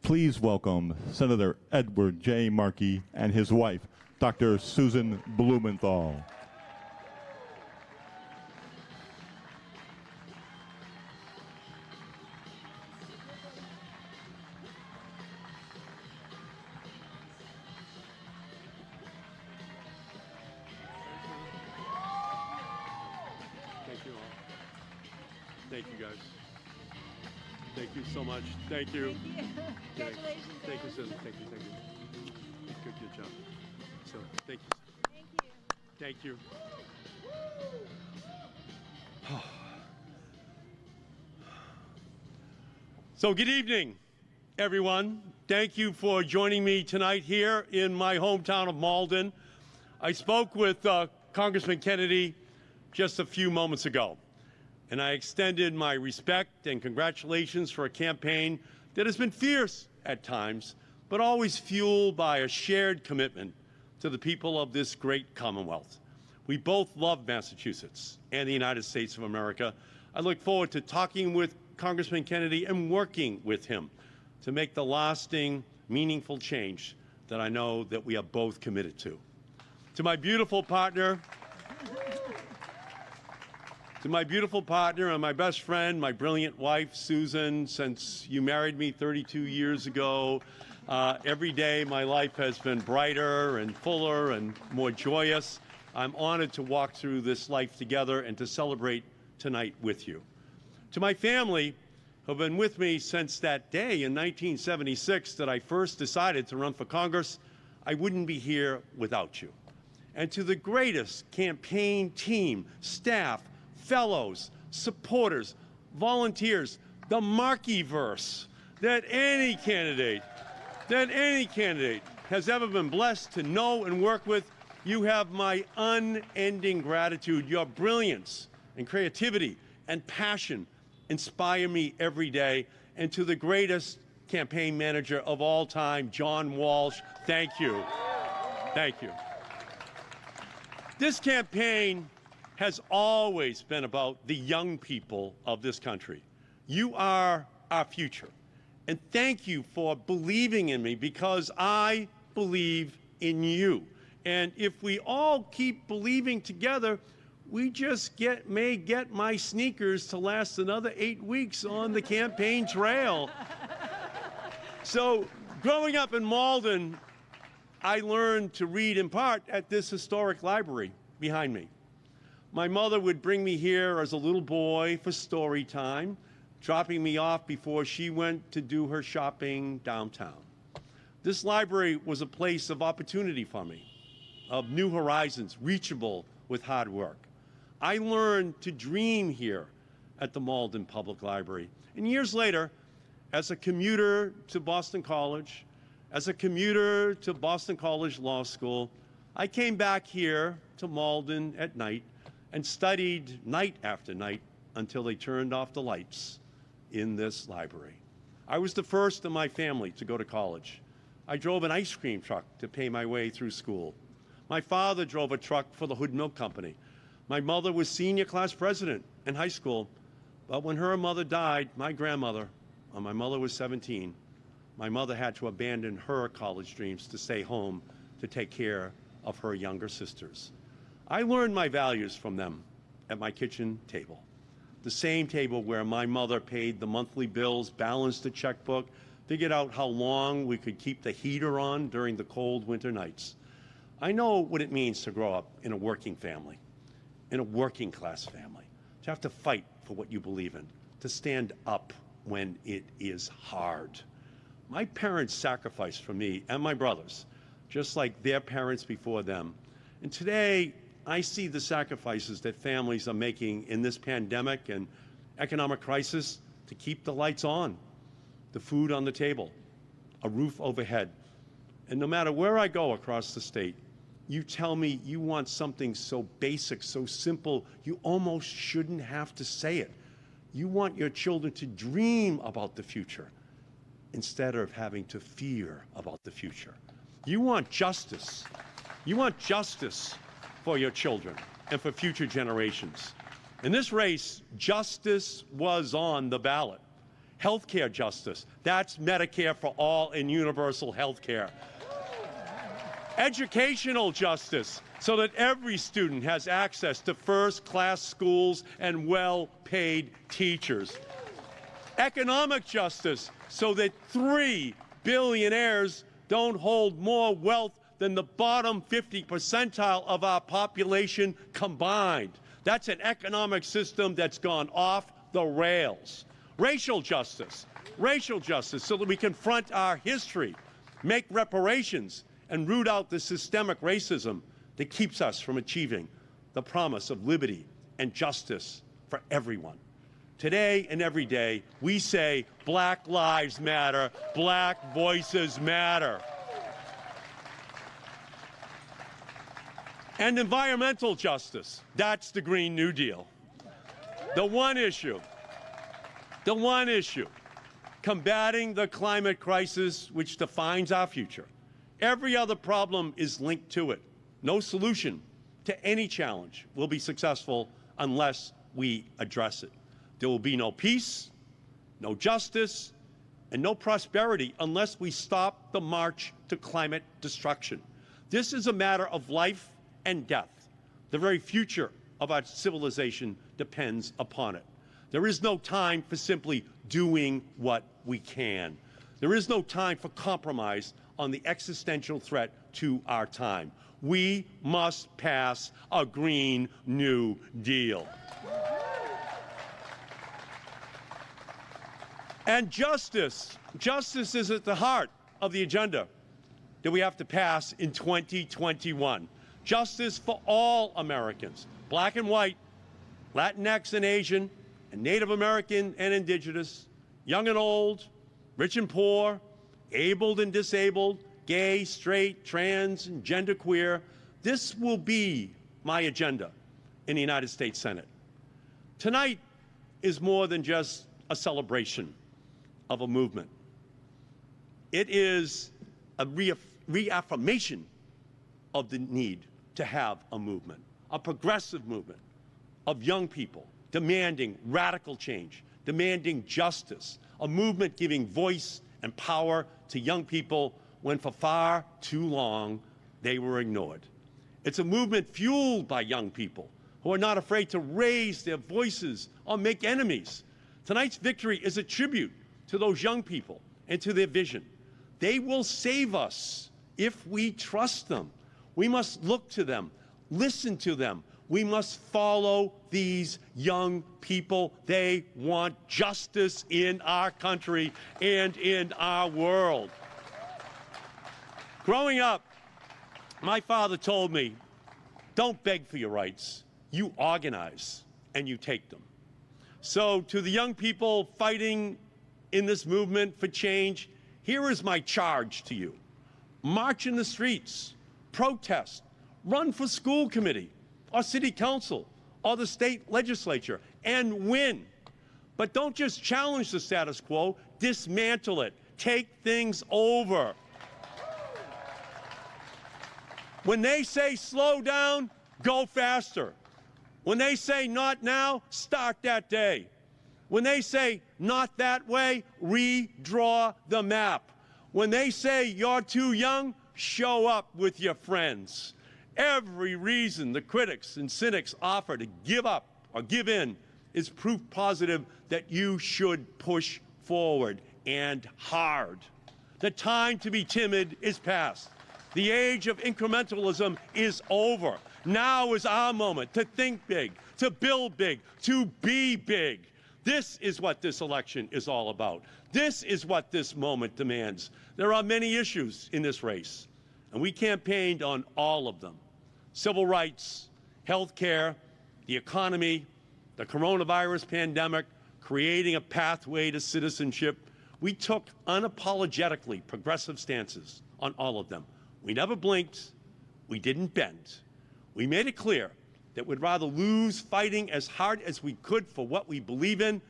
Please welcome Senator Edward J. Markey and his wife, Dr. Susan Blumenthal. Thank you all. Thank you, guys. Thank you so much. Thank you. Thank you. Congratulations. Thank you, Susan. Thank you. Good job. So, thank you. Thank you. Thank you. So, good evening, everyone. Thank you for joining me tonight here in my hometown of Malden. I spoke with Congressman Kennedy just a few moments ago, and I extended my respect and congratulations for a campaign that has been fierce at times, but always fueled by a shared commitment to the people of this great Commonwealth. We both love Massachusetts and the United States of America. I look forward to talking with Congressman Kennedy and working with him to make the lasting, meaningful change that I know that we are both committed to. To my beautiful partner and my best friend, my brilliant wife, Susan, since you married me 32 years ago, every day my life has been brighter and fuller and more joyous. I'm honored to walk through this life together and to celebrate tonight with you. To my family, who have been with me since that day in 1976 that I first decided to run for Congress, I wouldn't be here without you. And to the greatest campaign team, staff, fellows, supporters, volunteers, the Markey-verse that any candidate has ever been blessed to know and work with, you have my unending gratitude. Your brilliance and creativity and passion inspire me every day. And to the greatest campaign manager of all time, John Walsh, thank you. Thank you. This campaign has always been about the young people of this country. You are our future. And thank you for believing in me, because I believe in you. And if we all keep believing together, we just may get my sneakers to last another 8 weeks on the campaign trail. So growing up in Malden, I learned to read in part at this historic library behind me. My mother would bring me here as a little boy for story time, dropping me off before she went to do her shopping downtown. This library was a place of opportunity for me, of new horizons, reachable with hard work. I learned to dream here at the Malden Public Library. And years later, as a commuter to Boston College, as a commuter to Boston College Law School, I came back here to Malden at night and studied night after night until they turned off the lights in this library. I was the first in my family to go to college. I drove an ice cream truck to pay my way through school. My father drove a truck for the Hood Milk Company. My mother was senior class president in high school, but when her mother died, my grandmother, when my mother was 17, my mother had to abandon her college dreams to stay home to take care of her younger sisters. I learned my values from them at my kitchen table, the same table where my mother paid the monthly bills, balanced the checkbook, figured out how long we could keep the heater on during the cold winter nights. I know what it means to grow up in a working family, in a working class family, to have to fight for what you believe in, to stand up when it is hard. My parents sacrificed for me and my brothers, just like their parents before them. And today, I see the sacrifices that families are making in this pandemic and economic crisis to keep the lights on, the food on the table, a roof overhead. And no matter where I go across the state, you tell me you want something so basic, so simple, you almost shouldn't have to say it. You want your children to dream about the future instead of having to fear about the future. You want justice. You want justice for your children and for future generations. In this race, justice was on the ballot. healthcare justice. That's Medicare for all and universal health care. Educational justice, so that every student has access to first-class schools and well-paid teachers. Economic justice, so that 3 billionaires don't hold more wealth than the bottom 50 percentile of our population combined. That's an economic system that's gone off the rails. Racial justice, so that we confront our history, make reparations, and root out the systemic racism that keeps us from achieving the promise of liberty and justice for everyone. Today and every day, we say Black lives matter, Black voices matter. And environmental justice, that's the Green New Deal. The one issue, combating the climate crisis which defines our future. Every other problem is linked to it. No solution to any challenge will be successful unless we address it. There will be no peace, no justice, and no prosperity unless we stop the march to climate destruction. This is a matter of life and death. The very future of our civilization depends upon it. There is no time for simply doing what we can. There is no time for compromise on the existential threat to our time. We must pass a Green New Deal. And justice is at the heart of the agenda that we have to pass in 2021. Justice for all Americans, Black and white, Latinx and Asian, and Native American and Indigenous, young and old, rich and poor, abled and disabled, gay, straight, trans, and genderqueer. This will be my agenda in the United States Senate. Tonight is more than just a celebration of a movement. It is a reaffirmation of the need to have a movement, a progressive movement of young people demanding radical change, demanding justice, a movement giving voice and power to young people when for far too long they were ignored. It's a movement fueled by young people who are not afraid to raise their voices or make enemies. Tonight's victory is a tribute to those young people and to their vision. They will save us if we trust them. We must look to them, listen to them. We must follow these young people. They want justice in our country and in our world. Growing up, my father told me, don't beg for your rights. You organize and you take them. So to the young people fighting in this movement for change, here is my charge to you. March in the streets, protest, run for school committee or city council or the state legislature and win. But don't just challenge the status quo, dismantle it, take things over. When they say slow down, go faster. When they say not now, start that day. When they say not that way, redraw the map. When they say you're too young, show up with your friends. Every reason the critics and cynics offer to give up or give in is proof positive that you should push forward and hard. The time to be timid is past. The age of incrementalism is over. Now is our moment to think big, to build big, to be big. This is what this election is all about. This is what this moment demands. There are many issues in this race, and we campaigned on all of them. Civil rights, health care, the economy, the coronavirus pandemic, creating a pathway to citizenship. We took unapologetically progressive stances on all of them. We never blinked. We didn't bend. We made it clear that we'd rather lose fighting as hard as we could for what we believe in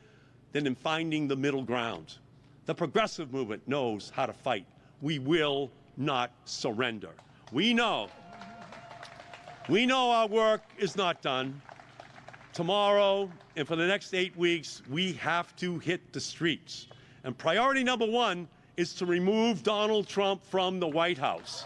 than in finding the middle ground. The progressive movement knows how to fight. We will not surrender. We know our work is not done. Tomorrow and for the next 8 weeks, we have to hit the streets. And priority number one is to remove Donald Trump from the White House.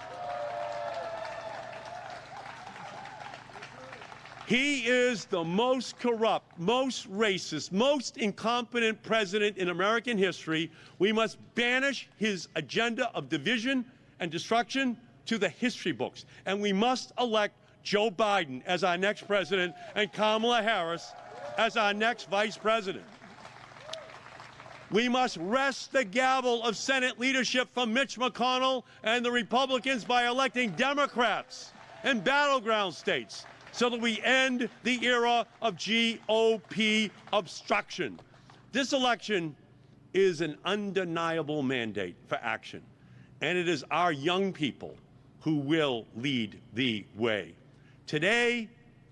He is the most corrupt, most racist, most incompetent president in American history. We must banish his agenda of division and destruction to the history books. And we must elect Joe Biden as our next president and Kamala Harris as our next vice president. We must wrest the gavel of Senate leadership from Mitch McConnell and the Republicans by electing Democrats in battleground states so that we end the era of GOP obstruction. This election is an undeniable mandate for action, and it is our young people who will lead the way. Today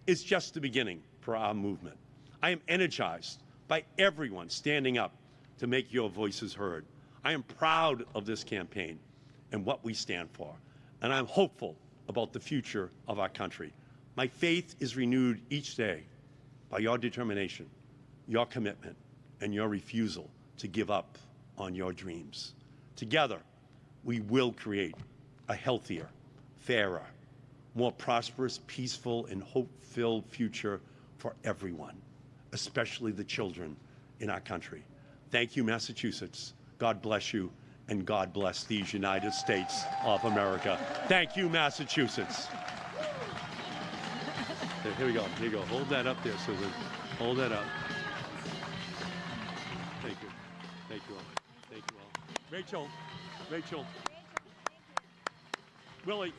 is just the beginning for our movement. I am energized by everyone standing up to make your voices heard. I am proud of this campaign and what we stand for, and I'm hopeful about the future of our country. My faith is renewed each day by your determination, your commitment, and your refusal to give up on your dreams. Together, we will create a healthier, fairer, more prosperous, peaceful, and hope-filled future for everyone, especially the children in our country. Thank you, Massachusetts. God bless you, and God bless these United States of America. Thank you, Massachusetts. Here we go. Here you go. Hold that up there, Susan. Hold that up. Thank you. Thank you all. Thank you all. Rachel. Willie.